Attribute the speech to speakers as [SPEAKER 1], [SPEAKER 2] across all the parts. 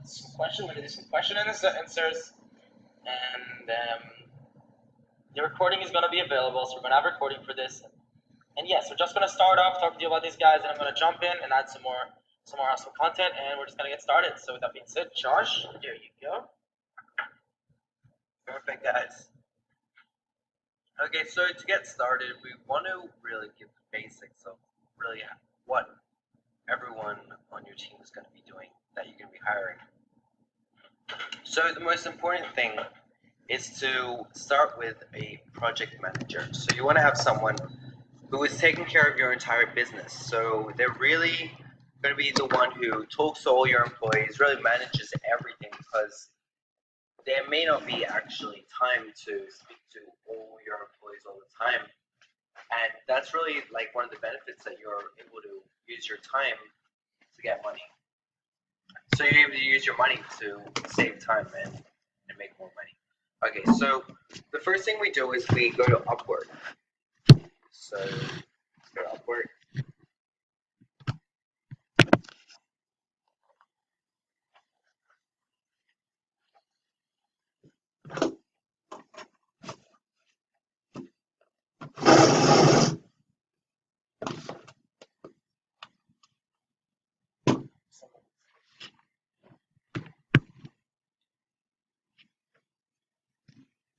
[SPEAKER 1] some questions. We're gonna do some question and answers, and the recording is gonna be available. So we're gonna have recording for this. And yes, we're just gonna start off talking to you about these guys, and I'm gonna jump in and add some more awesome content, and we're just gonna get started. So with that being said, Josh, there you go.
[SPEAKER 2] Perfect, guys. Okay, so to get started, we want to really give the basics of really what everyone on your team is going to be doing that you're going to be hiring. So the most important thing is to start with a project manager. So you want to have someone who is taking care of your entire business. So they're really going to be the one who talks to all your employees, really manages everything, because there may not be actually time to speak to all your employees all the time. And that's really like one of the benefits, that you're able to use your time to get money. So you're able to use your money to save time and make more money. Okay, so the first thing we do is we go to Upwork. So let's go to Upwork.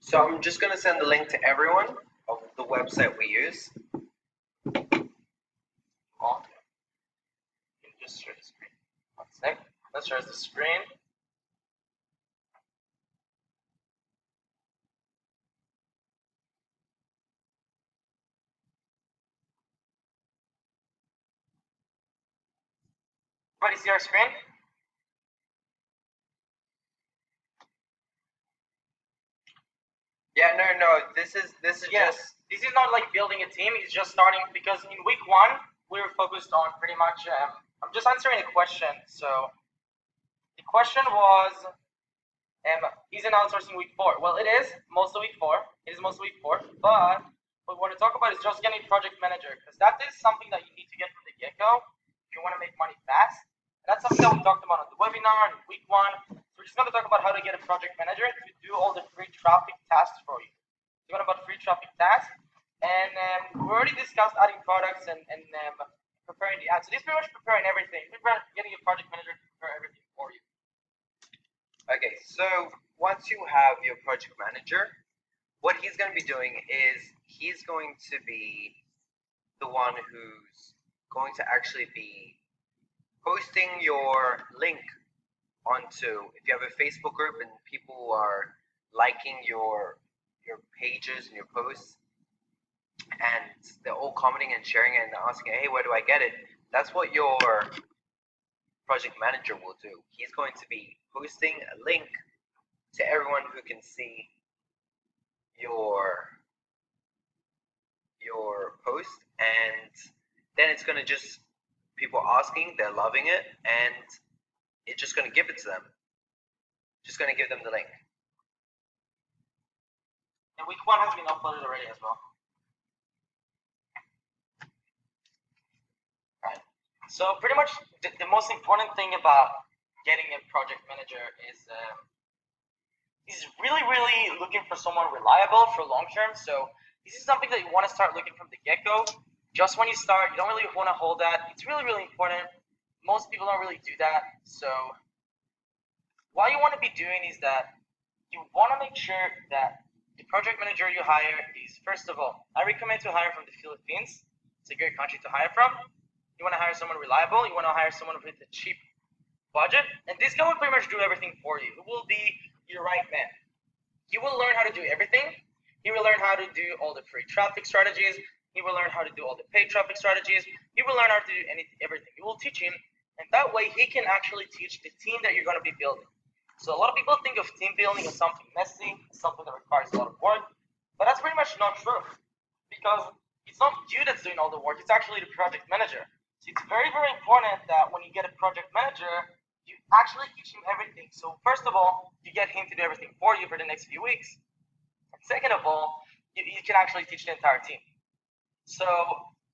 [SPEAKER 2] So I'm just going to send the link to everyone of the website we use.
[SPEAKER 1] Just share the screen. One sec. Let's share the screen. Everybody see our screen?
[SPEAKER 2] Yeah, no. This is
[SPEAKER 1] yes.
[SPEAKER 2] just.
[SPEAKER 1] This is not like building a team. It's just starting, because in week 1 we were focused on pretty much. I'm just answering a question. So the question was, is an outsourcing week 4? Well, it is mostly week 4. It is mostly week 4. But what we want to talk about is just getting project manager, because that is something that you need to get from the get-go if you want to make money fast. And that's something that we talked about on the webinar in week 1. So we're just going to talk about how to get a project manager to do all the free traffic tasks for you. We're going about free traffic tasks, and we already discussed adding products and preparing the ads. So this is pretty much preparing everything. We're getting a project manager to prepare everything for you.
[SPEAKER 2] Okay, so once you have your project manager, what he's going to be doing is he's going to be the one who's going to actually be posting your link onto, if you have a Facebook group and people are liking your pages and your posts, and they're all commenting and sharing it and asking, hey, where do I get it? That's what your project manager will do. He's going to be posting a link to everyone who can see your post, and then it's going to just, people asking, they're loving it, and it's just going to give it to them. Just going to give them the link.
[SPEAKER 1] And week 1 has been uploaded already as well. Right. So pretty much the most important thing about getting a project manager is really looking for someone reliable for long term. So this is something that you want to start looking from the get-go. Just when you start, you don't really want to hold that. It's really important. Most people don't really do that. So what you want to be doing is that you want to make sure that the project manager you hire is, first of all, I recommend to hire from the Philippines. It's a great country to hire from. You want to hire someone reliable. You want to hire someone with a cheap budget. And this guy will pretty much do everything for you. He will be your right man. He will learn how to do everything. He will learn how to do all the free traffic strategies. He will learn how to do all the paid traffic strategies. He will learn how to do everything. You will teach him, and that way he can actually teach the team that you're going to be building. So a lot of people think of team building as something messy, something that requires a lot of work, but that's pretty much not true, because it's not you that's doing all the work. It's actually the project manager. So it's very important that when you get a project manager, you actually teach him everything. So first of all, you get him to do everything for you for the next few weeks. And second of all, you can actually teach the entire team. So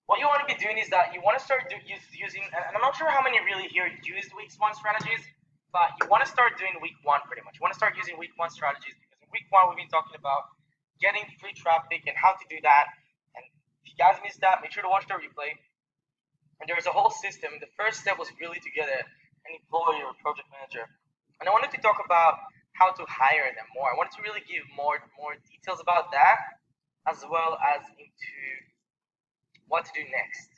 [SPEAKER 1] what you want to be doing is that you want to start using, and I'm not sure how many really here used week 1 strategies, but you want to start doing week 1 pretty much. You want to start using week 1 strategies, because in week 1 we've been talking about getting free traffic and how to do that. And if you guys missed that, make sure to watch the replay. And there's a whole system. The first step was really to get an employee or project manager. And I wanted to talk about how to hire them more. I wanted to really give more details about that, as well as into what to do next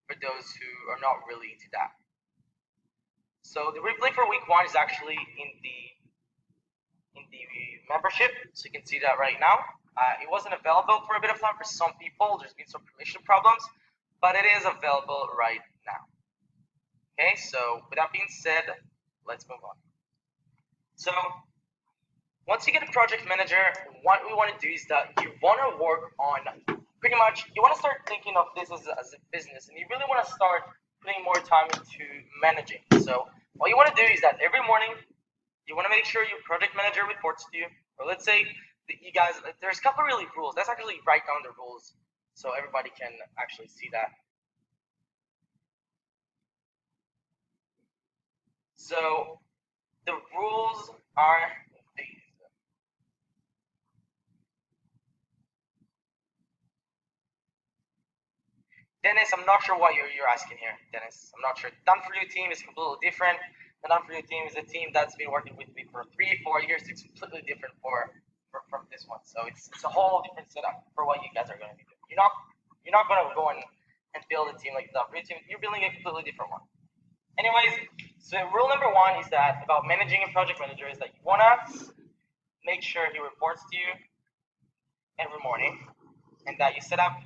[SPEAKER 1] for those who are not really into that. So the replay for week 1 is actually in the membership, so you can see that right now. It wasn't available for a bit of time for some people. There's been some permission problems, but it is available right now. Okay, so with that being said, let's move on. So once you get a project manager, what we want to do is that you want to work on pretty much, you want to start thinking of this as a business, and you really want to start putting more time into managing. So what you want to do is that every morning you want to make sure your project manager reports to you, or let's say that you guys, there's a couple really rules. Let's actually write down the rules so everybody can actually see that. So the rules are these. Dennis, I'm not sure what you're asking here, Dennis. I'm not sure. Done for you team is completely different. The done for you team is a team that's been working with me for 3-4 years. It's completely different from this one. So it's a whole different setup for what you guys are going to be doing. You're not going to go and build a team like the done for you team. You're building a completely different one. Anyways, so rule number 1 is that about managing a project manager is that you want to make sure he reports to you every morning, and that you set up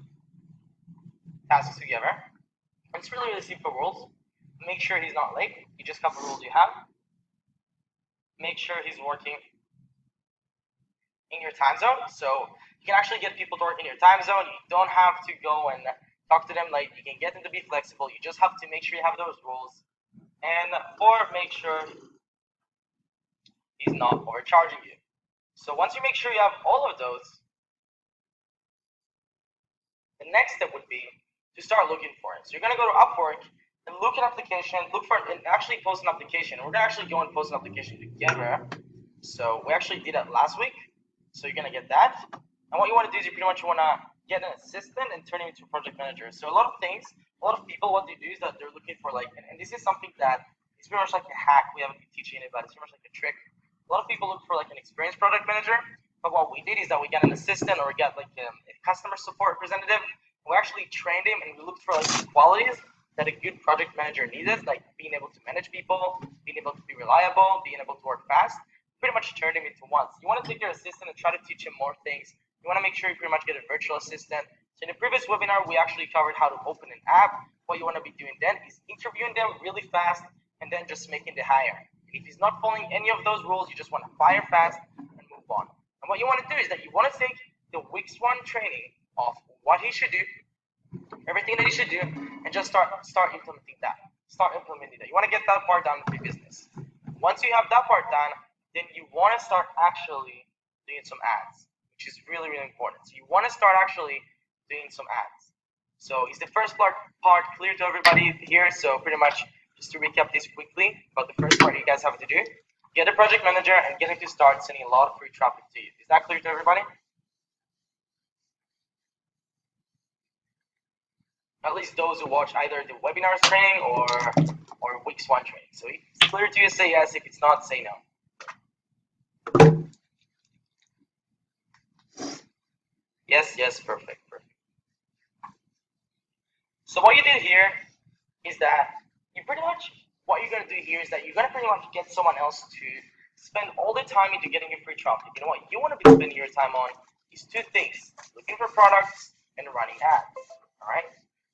[SPEAKER 1] tasks together. It's really simple rules. Make sure he's not late. You just have the rules you have. Make sure he's working in your time zone. So you can actually get people to work in your time zone. You don't have to go and talk to them late. You can get them to be flexible. You just have to make sure you have those rules. And 4, make sure he's not overcharging you. So once you make sure you have all of those, the next step would be to start looking for it. So you're going to go to Upwork and look at application, look for it, and actually post an application. We're going to actually go and post an application together. So we actually did that last week. So you're going to get that. And what you want to do is you pretty much want to get an assistant and turn him into a project manager. So a lot of people, what they do is that they're looking for like, and this is something that is pretty much like a hack. We haven't been teaching it, but it's pretty much like a trick. A lot of people look for like an experienced project manager. But what we did is that we got an assistant, or we got like a customer support representative. We actually trained him, and we looked for like the qualities that a good project manager needed, like being able to manage people, being able to be reliable, being able to work fast. Pretty much turned him into one. So you want to take your assistant and try to teach him more things. You want to make sure you pretty much get a virtual assistant. So in the previous webinar, we actually covered how to open an app. What you want to be doing then is interviewing them really fast, and then just making the hire. And if he's not following any of those rules, you just want to fire fast and move on. And what you want to do is that you want to take the week 1 training of what he should do, everything that he should do, and just start implementing that. Start implementing that. You want to get that part done with your business. Once you have that part done, then you want to start actually doing some ads, which is really, really important. So you want to start actually doing some ads. So is the first part clear to everybody here? So pretty much just to recap this quickly about the first part you guys have to do. Get a project manager and get him to start sending a lot of free traffic to you. Is that clear to everybody? At least those who watch either the webinars training or weeks 1 training. So if it's clear to you, say yes. If it's not, say no. Yes, perfect. So what you did here is that you pretty much, what you're going to do here is that you're going to pretty much get someone else to spend all the time into getting your free traffic. You know what you want to be spending your time on is 2 things: looking for products and running ads. All right.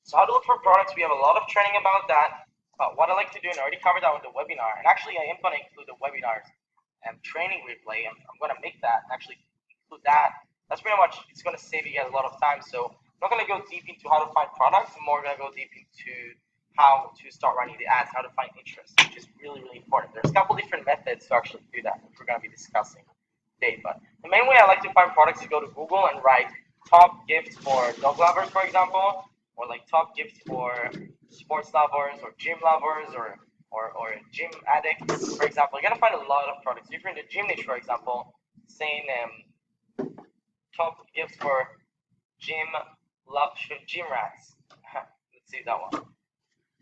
[SPEAKER 1] So how to look for products, we have a lot of training about that. But what I like to do, and I already covered that with the webinar, and actually I am going to include the webinars and training replay. I'm going to make that and actually include that. That's pretty much, it's going to save you guys a lot of time. So I'm not going to go deep into how to find products. I'm more going to go deep into how to start running the ads, how to find interest, which is really, really important. There's a couple different methods to actually do that, which we're going to be discussing today. But the main way I like to find products is go to Google and write top gifts for dog lovers, for example, or like top gifts for sports lovers or gym lovers or or a gym addict, for example, you're gonna find a lot of products. If you're in the gym niche, for example, saying top gifts for gym rats. Let's see that one.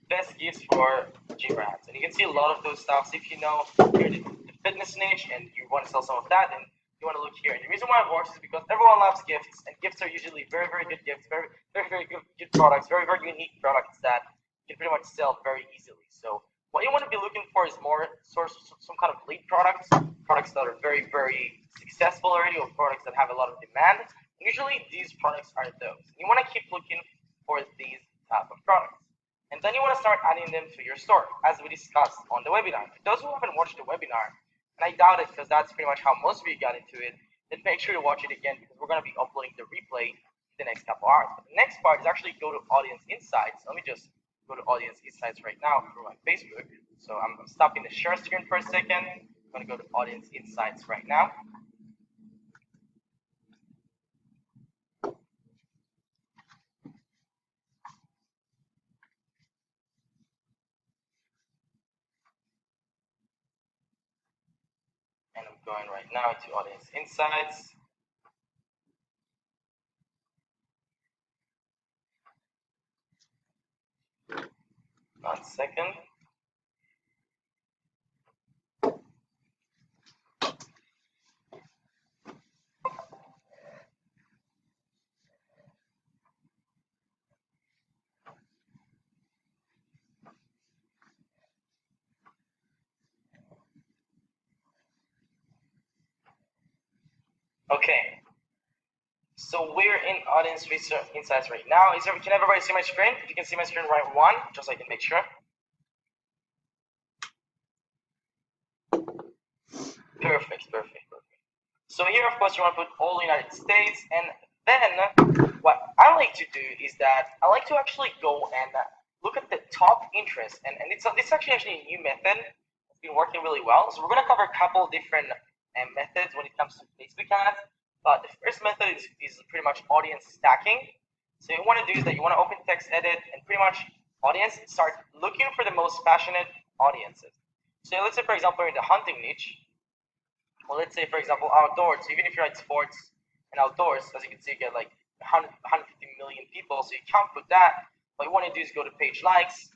[SPEAKER 1] Best gifts for gym rats, and you can see a lot of those stuffs. If you know you're in the fitness niche and you want to sell some of that, then you want to look here. And the reason why it works is because everyone loves gifts, and gifts are usually very, very good gifts, very good products, very unique products that you can pretty much sell very easily. So what you want to be looking for is more some kind of lead products that are very successful already, or products that have a lot of demand. And usually these products are those. You want to keep looking for these type of products. And then you want to start adding them to your store, as we discussed on the webinar. For those who haven't watched the webinar, and I doubt it because that's pretty much how most of you got into it, then make sure to watch it again because we're going to be uploading the replay in the next couple hours. But the next part is actually go to Audience Insights. Let me just go to Audience Insights right now through my Facebook. So I'm stopping the share screen for a second. I'm going to go to Audience Insights right now. And I'm going right now to Audience Insights. One second. Okay. So we're in Audience Insights right now. Can everybody see my screen? If you can see my screen, write 1, just so I can make sure. Perfect. So here, of course, you want to put all the United States, and then what I like to do is that I like to actually go and look at the top interest, and it's actually a new method. It's been working really well. So we're going to cover a couple different methods when it comes to Facebook ads. But the first method is pretty much audience stacking. So what you want to do is that you want to open text edit and pretty much audience start looking for the most passionate audiences. So let's say, for example, in the hunting niche, well, let's say, for example, outdoors. Even if you write sports and outdoors, as you can see, you get like 150 million people. So you can't put that. What you want to do is go to page likes.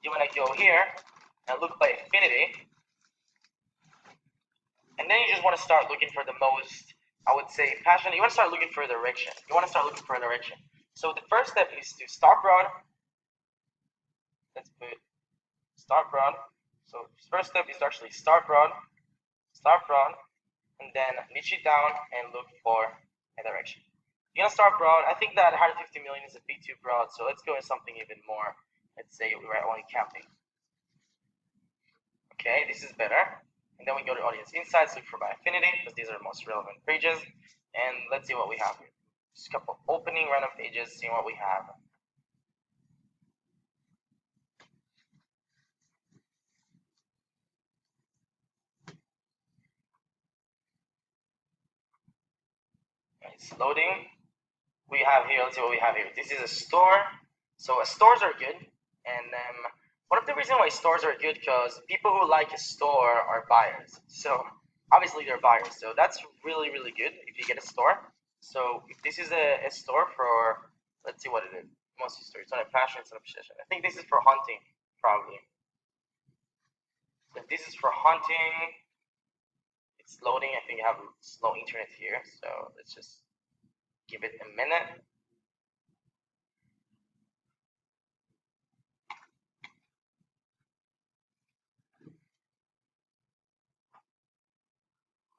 [SPEAKER 1] You want to go here and look by affinity. And then you just want to start looking for the most, I would say, passionate. You want to start looking for a direction. So the first step is to start broad. Let's put start broad. So first step is to actually start broad, and then niche it down and look for a direction. You're gonna start broad. I think that 150 million is a bit too broad, so let's go with something even more. Let's say we write only camping. Okay, this is better. And then we go to Audience Insights, look for by affinity, because these are the most relevant pages. And let's see what we have here. Just a couple opening random pages, seeing what we have. It's loading. We have here, let's see what we have here. This is a store. So stores are good. And one of the reasons why stores are good, because people who like a store are buyers. So obviously they're buyers. So that's really good if you get a store. So if this is a store for, let's see what it is. Mostly store. It's not a passion, it's an obsession. I think this is for hunting, probably. So this is for hunting. It's loading. I think I have slow internet here. So let's just give it a minute.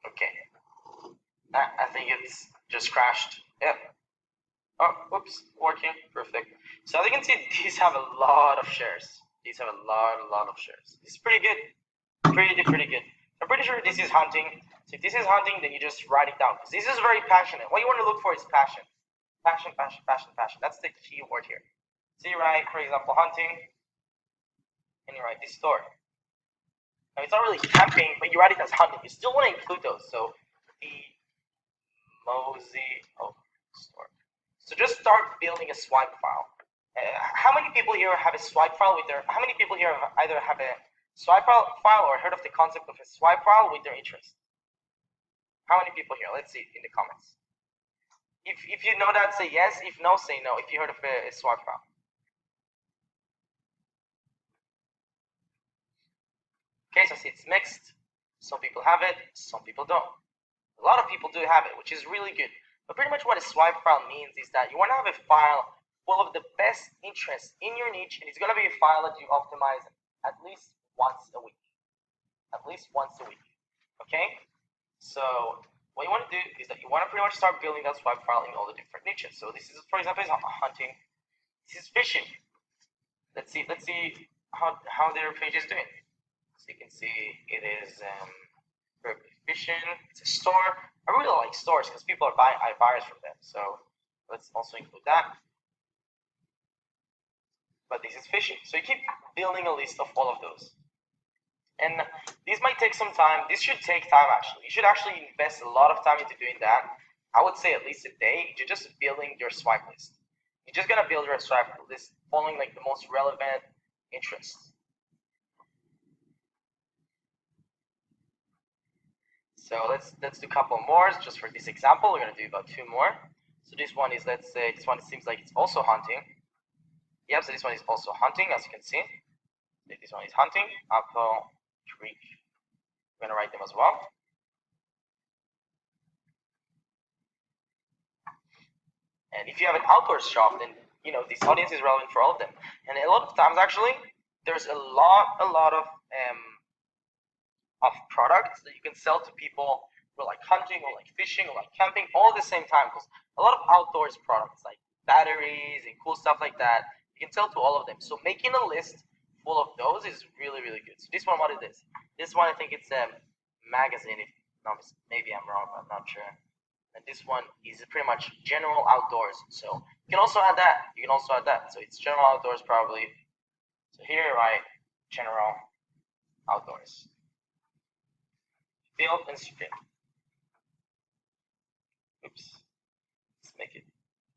[SPEAKER 1] Okay. I think it's just crashed. Yep. Oh, whoops, working. Perfect. So as you can see, these have a lot of shares. These have a lot of shares. This is pretty good. Pretty good. I'm pretty sure this is hunting. So if this is hunting, then you just write it down. Because this is very passionate. What you want to look for is passion. Passion. That's the key word here. So you write, for example, hunting, and you write this store. Now it's not really camping, but you write it as hunting. You still want to include those. So the Mosey store. So just start building a swipe file. How many people here have a swipe file with their? How many people here either have a swipe file or heard of the concept of a swipe file with their interest? How many people here? Let's see in the comments. If you know that, say yes. If no, say no. If you heard of a swipe file. Okay, so see it's mixed. Some people have it, some people don't. A lot of people do have it, which is really good. But pretty much what a swipe file means is that you want to have a file full of the best interests in your niche, and it's going to be a file that you optimize at least once a week. At least once a week. Okay? So what you want to do is that you want to pretty much start building that swipe file in all the different niches. So this is, for example, is hunting. This is fishing. Let's see how their page is doing. So you can see it is fishing. It's a store. I really like stores because people are buyers from them. So let's also include that. But this is fishing. So you keep building a list of all of those. And this might take some time. This should take time actually. You should actually invest a lot of time into doing that. I would say at least a day. You're just building your swipe list. You're just gonna build your swipe list following like the most relevant interests. So let's do a couple more just for this example. We're gonna do about 2 more. So this one is, let's say this one seems like it's also hunting. Yep, so this one is also hunting, as you can see. This one is hunting, apple, creek. We're gonna write them as well. And if you have an outdoor shop, then you know this audience is relevant for all of them. And a lot of times actually, there's a lot of products that you can sell to people who like hunting or like fishing or like camping all at the same time, because a lot of outdoors products like batteries and cool stuff like that, you can sell to all of them. So making a list full of those is really good. So this one, what is this? This one, I think it's a magazine. If no, maybe I'm wrong, I'm not sure. And this one is pretty much general outdoors. So you can also add that. You can also add that. So it's general outdoors probably. So here, right, general outdoors. Field and stream. Oops. Let's make it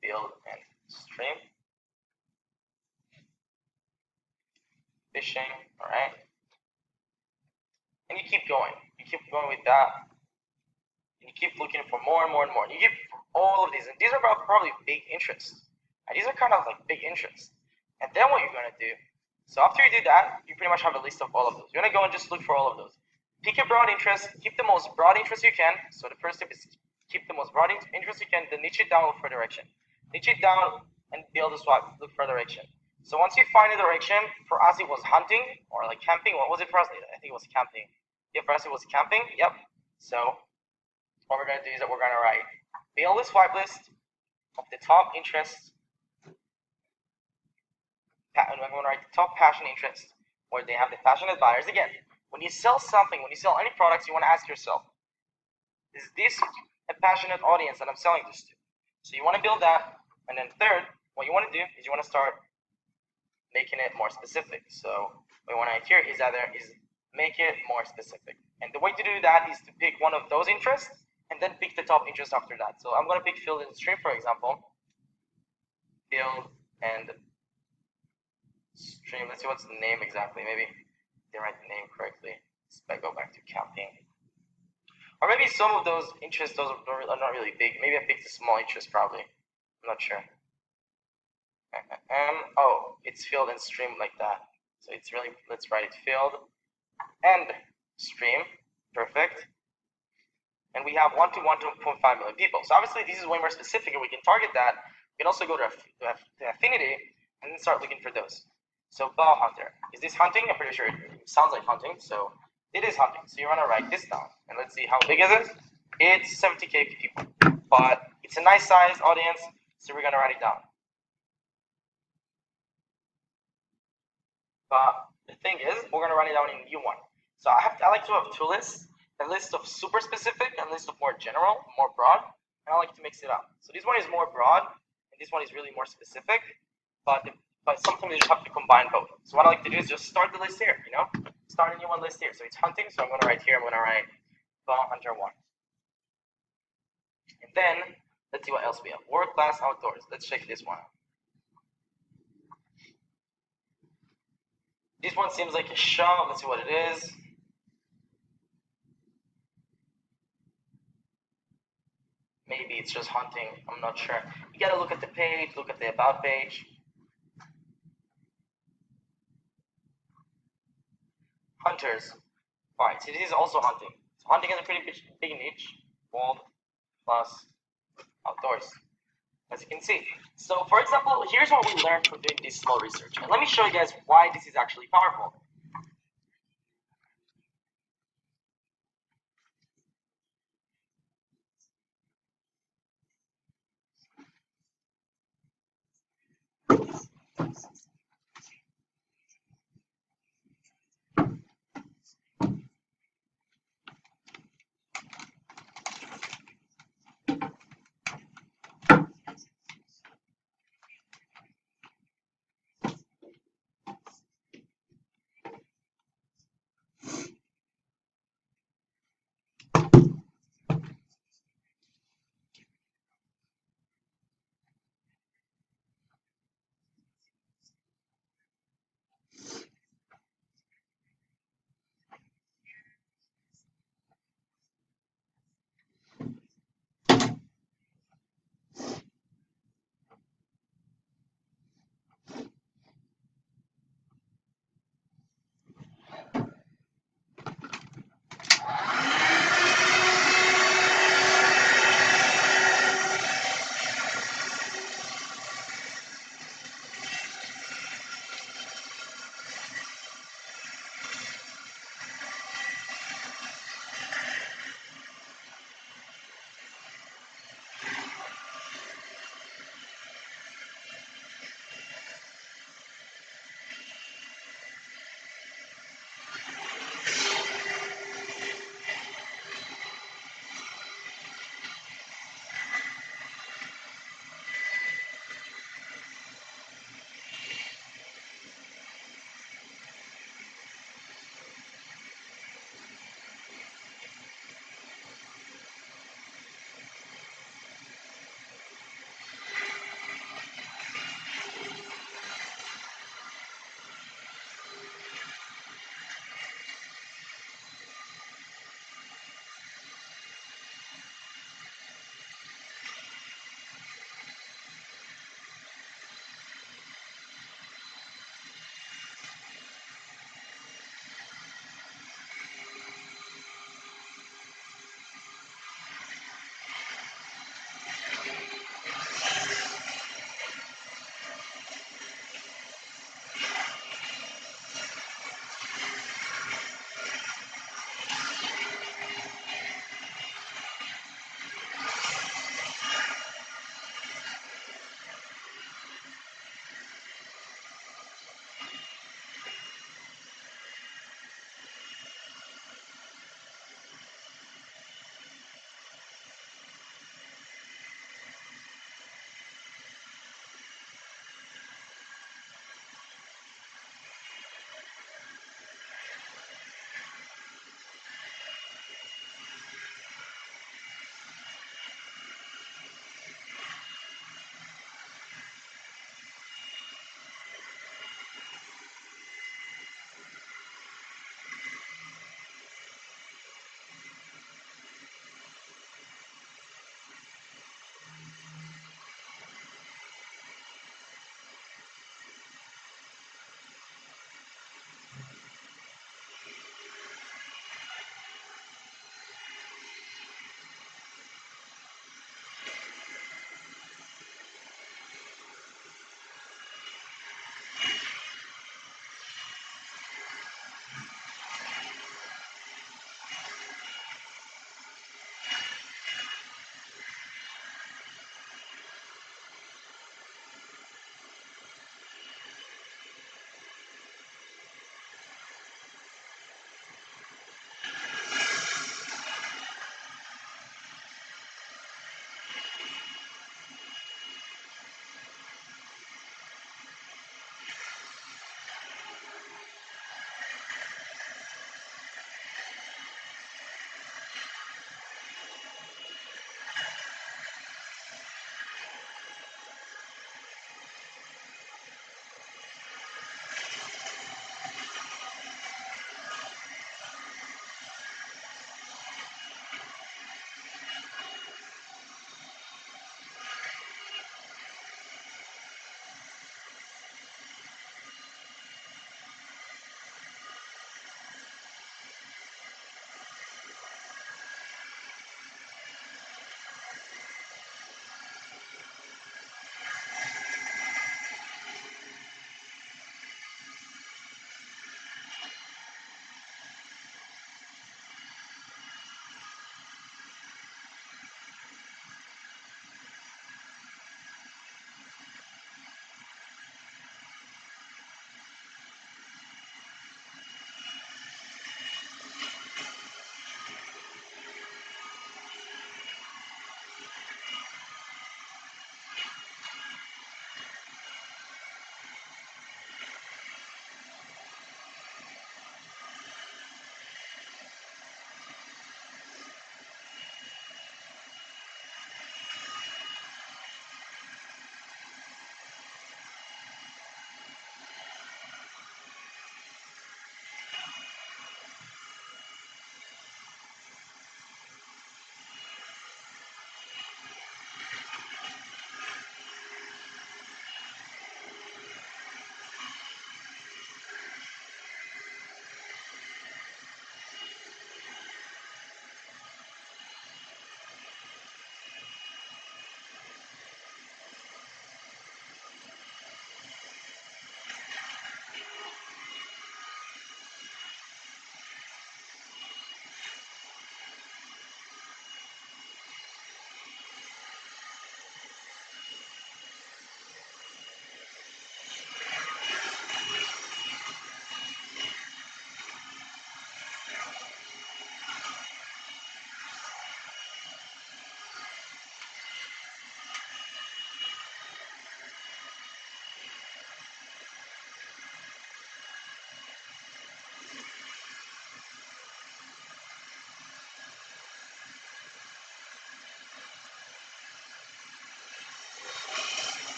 [SPEAKER 1] field and stream. Fishing, all right. And you keep going. You keep going with that. And you keep looking for more and more and more. And you keep all of these. And these are probably big interests. And these are kind of like big interests. And then what you're going to do, so after you do that, you pretty much have a list of all of those. You're going to go and just look for all of those. Pick a broad interest, keep the most broad interest you can. So the first step is keep the most broad interest you can, then niche it down, look for direction. Niche it down and build a swipe, look for direction. So once you find a direction, for us it was hunting or like camping. What was it for us? I think it was camping. Yeah, for us it was camping. Yep. So what we're going to do is that we're going to write build a swipe list of the top interests. And we're going to write the top passion interests where they have the passionate buyers. Again, when you sell something, when you sell any products, you want to ask yourself, is this a passionate audience that I'm selling this to? So you want to build that. And then third, what you want to do is you want to start making it more specific. So what you want to write here is make it more specific. And the way to do that is to pick one of those interests and then pick the top interest after that. So I'm going to pick field and stream, for example. Field and stream. Let's see what's the name exactly. Maybe they write the name correctly. Let's go back to camping. Or maybe some of those interests, those are not really big. Maybe I picked a small interest probably. I'm not sure. Oh, it's field and stream like that. So it's really, let's write it field and stream. Perfect. And we have 1 to 1.5 million people. So obviously this is way more specific and we can target that. We can also go to affinity and then start looking for those. So bow hunter. Is this hunting? I'm pretty sure it sounds like hunting. So it is hunting. So you want to write this down. And let's see how big is it. It's 70K people. But it's a nice size audience. So we're going to write it down. But the thing is, we're going to write it down in U1. So I like to have 2 lists. A list of super specific and a list of more general, more broad. And I like to mix it up. So this one is more broad. And this one is really more specific. But sometimes you just have to combine both. So what I like to do is just start the list here, you know? Start a new one list here. So it's hunting, so I'm going to write here, I'm going to write bow hunter 1. And then, let's see what else we have. World class outdoors. Let's check this one out. This one seems like a shove. Let's see what it is. Maybe it's just hunting. I'm not sure. You gotta look at the page, look at the about page. Hunters. Alright, so this is also hunting. So hunting is a pretty big niche. Wild plus outdoors, as you can see. So for example, here's what we learned from doing this small research. And let me show you guys why this is actually powerful.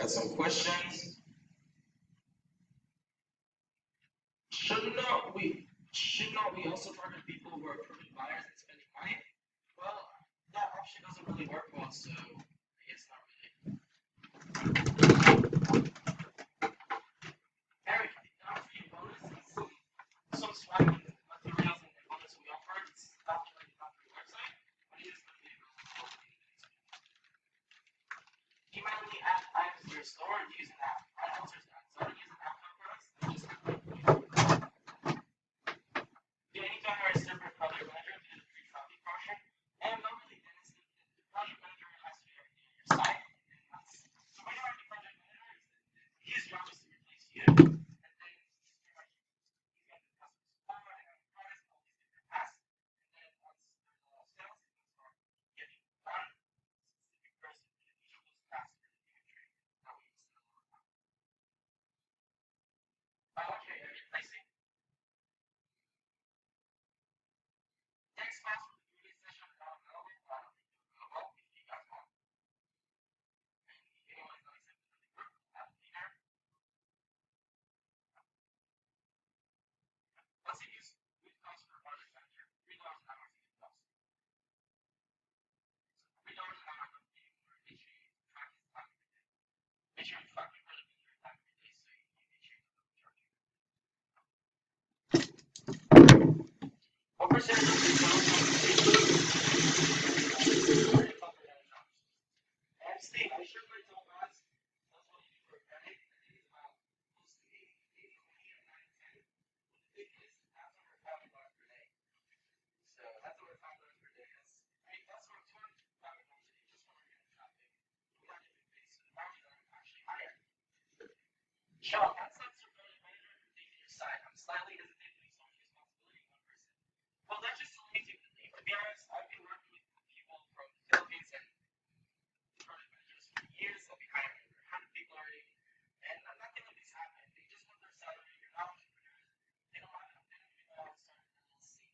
[SPEAKER 1] Got some questions. Should not we also target people who are proven buyers and spending money? Well, that option doesn't really work well, so I guess not really. Eric, the free bonus is some swag materials and bonus we offer. It's not really not the website, but it is going to be available. Email me at items to your store using that. I outsource that. So I don't use an app for us. I just have to. Do anytime you're a separate project manager to do the pre-traffic portion, and normally then it's the project manager has to do everything on your site. So when you're the project manager, his job is to replace you, and then he's got the customer support and price and all these different tasks. And then once there's a lot of sales, it's going to start getting done. Specific person in each of those tasks for the given trade that we use in a lot of time. Okay, I see. Thanks, class, for the Q&A session. Not available, but I'll make it available if you guys want. And if anyone is not accepted in the group, have a dinner. What's it use? With cost for project manager, $3 an hour is even cost. $3 an hour of pay for make sure you track his time every day. Make sure you track your project manager time every day so you make sure you don't charge you. What percentage of the sales and Steve, I sure my told us that's what you do for a penny. I think it's about close to 80, 20, or 9, 10. But the thing is, that's over $5 per day. So that's over $5 per day. That's over $200 a day just from organic traffic. We got different pays, so the margins are actually higher. Sean, that sounds your project manager for taking your side. I'm slightly hesitant putting so much responsibility in one person. Well, that's just so easy to think. To be honest, I've been working with people from the Philippines and project managers for years. I've been hiring over 100 people already, and nothing like this happened. They just want their salary. You're not entrepreneurs. They don't even know how to start an LLC.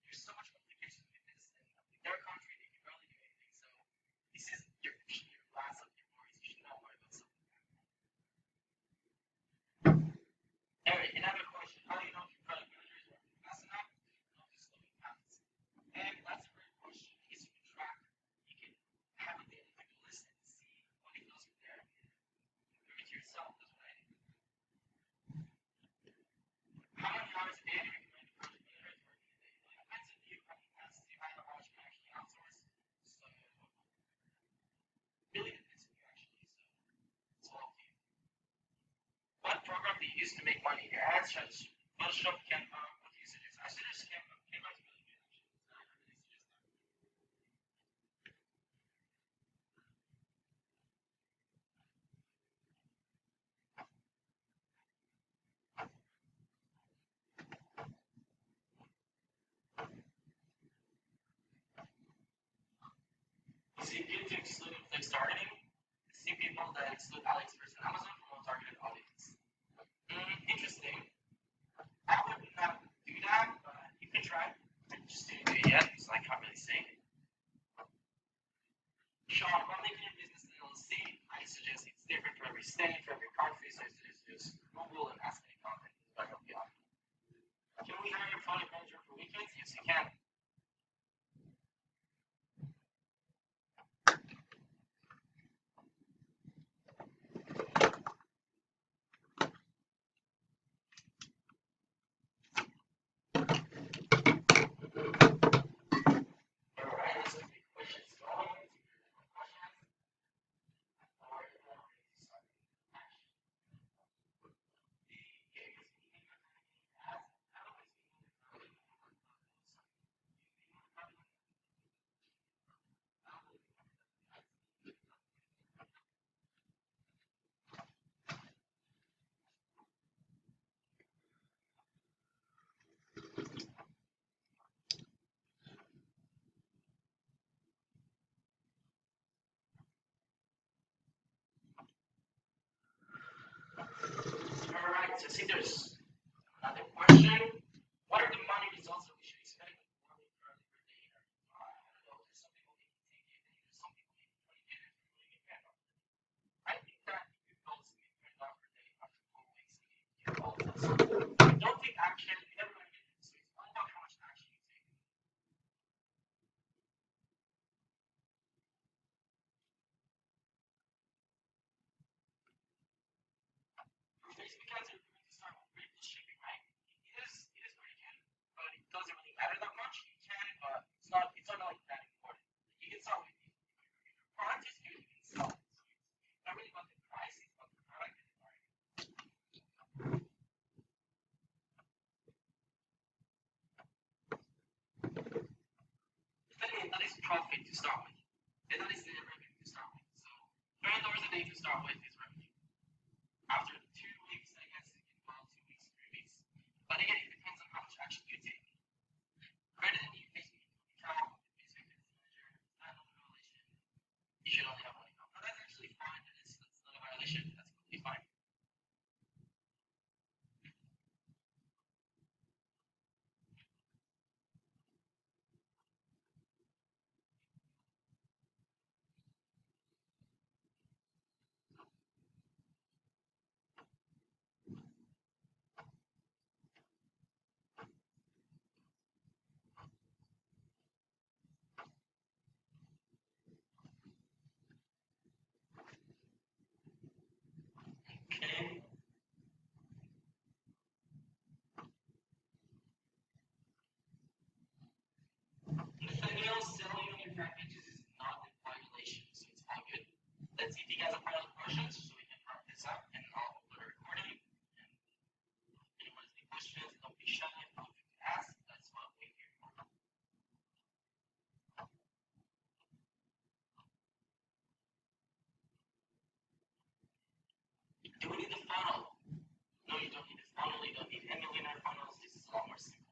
[SPEAKER 1] There's so much complications with this, and in their country they can barely do anything. So this is your last of your worries. You should not worry about something like that. Eric, another question. How do you know if your project manager is working fast enough? Not just looking fast. And that's a great question because you can track. You can have a daily to-do list and see what it goes from there. Prove it to yourself. That's what I do. How many hours a day do you recommend the project manager is working a day? Well, it depends on you. How many tasks you have, how much you can actually outsource. So really depends on you actually. So it's all up to you. What program do you use to make money? Your ads, Photoshop, Canva, what do you suggest? I suggest Canva. Canva is really good actually. I really suggest that. Is it good to exclude fixed targeting? See people that exclude AliExpress and Amazon from a targeted audience. Interesting. I would not do that, but you can try. I just didn't do it yet, so I can't really say. Sean, when making your business in LLC, I suggest it's different for every state, for every country, so I suggest just Google and ask any content. That will help you out. Can we hire your project manager for weekends? Yes, you can. Alright, let's keep the questions going. Questions. Alright, now we're ready to start. The game is being as how is being really Alright, so see there's another question. What are the money results that we should expect with morning currently per day? I don't know. There's some people making 10K a day, there's some people making 20K a day, I think that start with is revenue. After 2 weeks, I guess it can go 2 weeks, 3 weeks. But again, it depends on how much action you take. Credit, you basically track, basically manager, not a violation. You should only have one account. But that's actually fine. That's not a violation. That's completely fine. Okay. Nathaniel selling on your packages is not a violation, so it's all good. Let's see if he has a final question so we can wrap this up and I'll upload a recording. And if anyone has any questions, don't be shy, feel free to ask. That's what we're here for. Do we need the funnel? No, you don't need a funnel. You don't need any linear funnels. This is a lot more simple.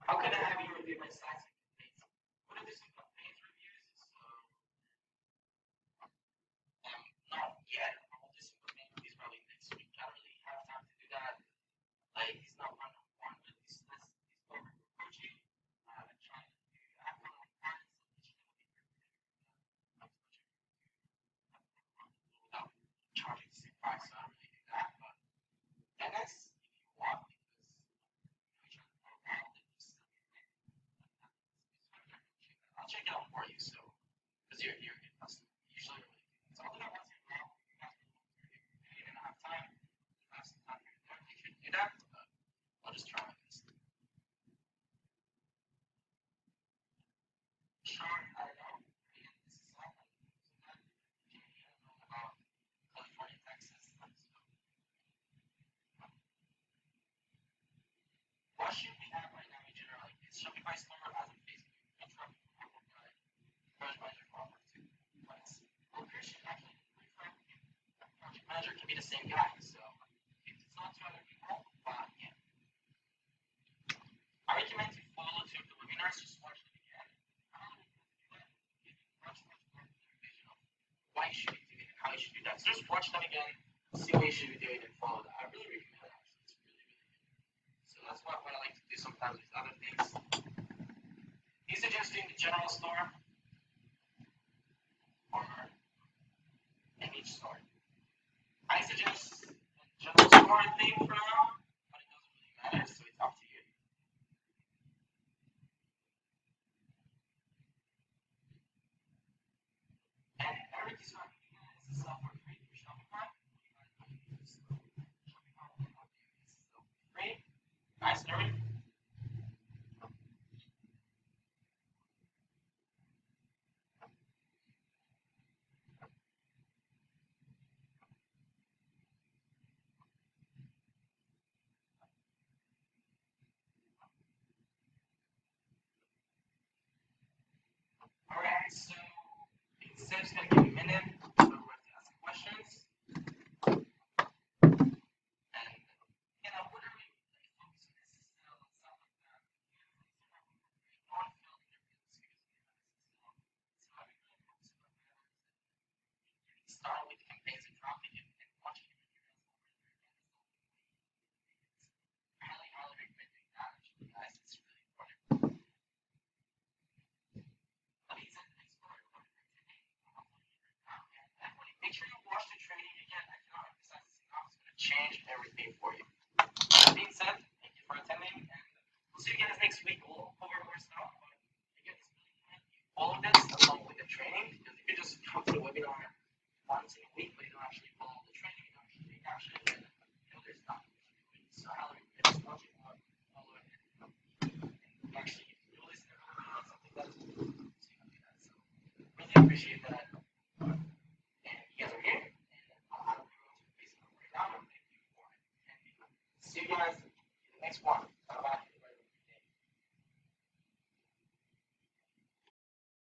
[SPEAKER 1] How can I have you review my sites and campaigns? We're going to do some campaigns reviews, so not yet. I'll do some campaign reviews probably next week. I don't really have time to do that. Like, it's not one-on-one, but it's over coaching. I'm trying to do after my clients, so each of them will be without charging the same price, so I don't really do that. But Dennis, if you want, because we try to program that you still get I'll check it out for you, so because you're a good customer. Usually really do. So I'll do that once in a while. You guys don't even have time. Have some time here and there. You should do that, but I'll just try my best. Sure, I don't know. Again, this is all about California, Texas. So what should we have right now in general? Like, is Shopify store as a Facebook intro guide? Project manager offer too. Well, Christian actually, project manager can be the same guy. So it's not two other people, but yeah. I recommend to follow two of the webinars. Just watch them again. I don't know if you do that. Give you much more vision of why you should be doing it and how you should do that. So just watch them again, see what you should be doing, and follow that. I really recommend it. Actually, it's really, really good. So that's what I like to do sometimes with other things. Do you suggest doing the general store or in each store? I suggest the general store thing for now, but it doesn't really matter, so it's up to you. And Eric is right. This is software free for Shopify. Shopify will help you. This is free. Nice, Eric. Alright, so instead just gonna give you a minute so we have to ask questions. And what are we like focusing on SSL and stuff like that? On field interviews because we have SSL. So I really focus on that. Start with campaigns and dropping it and watching it with your I highly recommend doing that actually, guys. It's really important. Make sure you watch the training again. I cannot emphasize this enough. It's going to change everything for you. That being said, thank you for attending, and we'll see you guys next week. We'll cover more stuff, but again, it's really important you follow this along with the training, because if you just come to the webinar once in a week, but you don't actually follow the training, you don't actually take action, then there's nothing you can do. So I highly recommend just watching it, follow it, and actually do listen to something that's appreciate that.